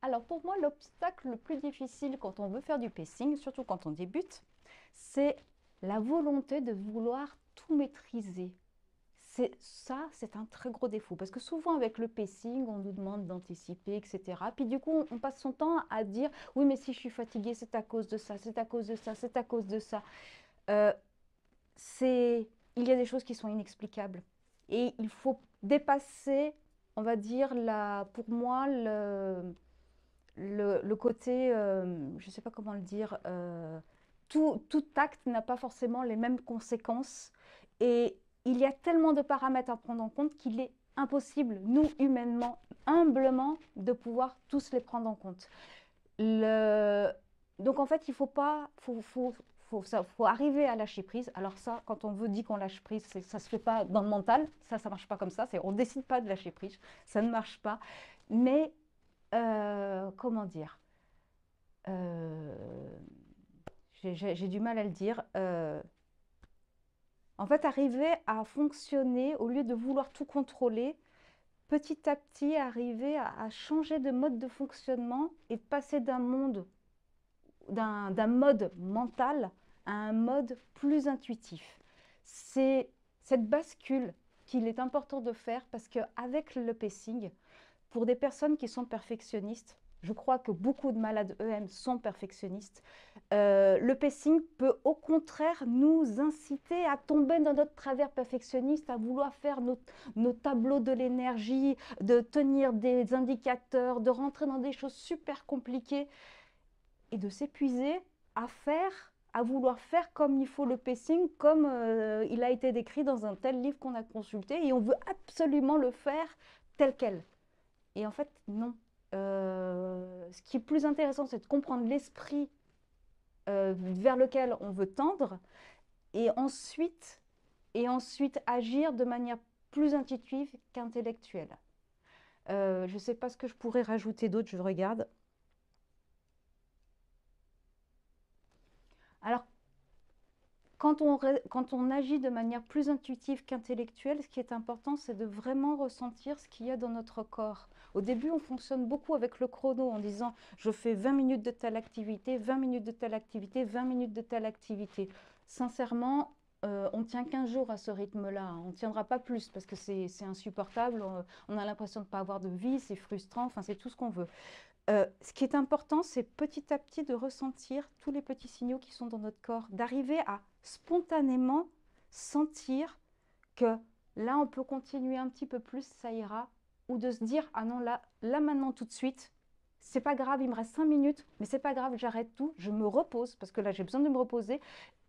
Alors pour moi, l'obstacle le plus difficile quand on veut faire du pacing, surtout quand on débute, c'est la volonté de vouloir tout maîtriser. C'est un très gros défaut parce que souvent avec le pacing, on nous demande d'anticiper, etc. Puis du coup, on passe son temps à dire oui, mais si je suis fatiguée, c'est à cause de ça, c'est à cause de ça, c'est à cause de ça. Euh, il y a des choses qui sont inexplicables et il faut dépasser, on va dire, pour moi, le côté, je ne sais pas comment le dire, tout acte n'a pas forcément les mêmes conséquences et il y a tellement de paramètres à prendre en compte qu'il est impossible, nous, humainement, humblement, de pouvoir tous les prendre en compte. Le... Donc en fait, il faut pas, faut arriver à lâcher prise. Alors ça, quand on veut dire qu'on lâche prise, ça se fait pas dans le mental. Ça marche pas comme ça. On décide pas de lâcher prise. Ça ne marche pas. Mais comment dire euh, j'ai du mal à le dire. En fait, arriver à fonctionner au lieu de vouloir tout contrôler, petit à petit, arriver à changer de mode de fonctionnement et passer d'un mode mental à un mode plus intuitif. C'est cette bascule qu'il est important de faire parce qu'avec le pacing, pour des personnes qui sont perfectionnistes, je crois que beaucoup de malades EM sont perfectionnistes, le pacing peut au contraire nous inciter à tomber dans notre travers perfectionniste, à vouloir faire nos tableaux de l'énergie, de tenir des indicateurs, de rentrer dans des choses super compliquées et de s'épuiser à vouloir faire comme il faut le pacing, comme il a été décrit dans un tel livre qu'on a consulté, et on veut absolument le faire tel quel. Et en fait, non. Ce qui est plus intéressant, c'est de comprendre l'esprit vers lequel on veut tendre, et ensuite agir de manière plus intuitive qu'intellectuelle. Je ne sais pas ce que je pourrais rajouter d'autre, je regarde. Alors, quand on agit de manière plus intuitive qu'intellectuelle, ce qui est important, c'est de vraiment ressentir ce qu'il y a dans notre corps. Au début, on fonctionne beaucoup avec le chrono en disant je fais 20 minutes de telle activité, 20 minutes de telle activité, 20 minutes de telle activité. Sincèrement, on tient 15 jours à ce rythme-là. Hein. On ne tiendra pas plus parce que c'est insupportable. On a l'impression de ne pas avoir de vie, c'est frustrant, enfin, c'est tout ce qu'on veut. Ce qui est important, c'est petit à petit de ressentir tous les petits signaux qui sont dans notre corps, d'arriver à spontanément sentir que là, on peut continuer un petit peu plus, ça ira, ou de se dire, ah non, là maintenant, tout de suite, c'est pas grave, il me reste 5 minutes, mais c'est pas grave, j'arrête tout, je me repose, parce que là, j'ai besoin de me reposer,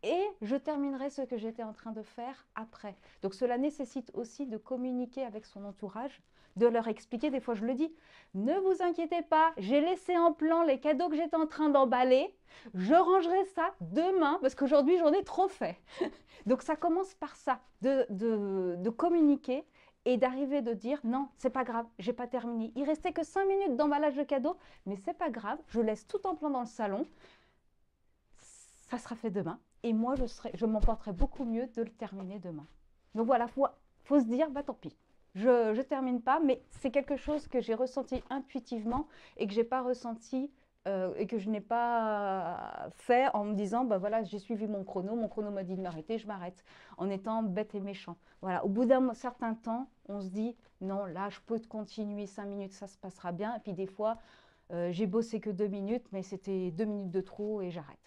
et je terminerai ce que j'étais en train de faire après. Donc cela nécessite aussi de communiquer avec son entourage, de leur expliquer, des fois je le dis, ne vous inquiétez pas, j'ai laissé en plan les cadeaux que j'étais en train d'emballer, je rangerai ça demain, parce qu'aujourd'hui j'en ai trop fait. Donc ça commence par ça, de communiquer et d'arriver de dire non, c'est pas grave, j'ai pas terminé. Il restait que 5 minutes d'emballage de cadeaux, mais c'est pas grave, je laisse tout en plan dans le salon, ça sera fait demain. Et moi, je m'en porterai beaucoup mieux de le terminer demain. Donc voilà, faut se dire, bah tant pis. Je ne termine pas, mais c'est quelque chose que j'ai ressenti intuitivement et que j'ai pas ressenti et que je n'ai pas fait en me disant, bah voilà, j'ai suivi mon chrono m'a dit de m'arrêter, je m'arrête, en étant bête et méchant. Voilà, au bout d'un certain temps, on se dit, non, là, je peux continuer 5 minutes, ça se passera bien. Et puis des fois, j'ai bossé que 2 minutes, mais c'était 2 minutes de trop et j'arrête.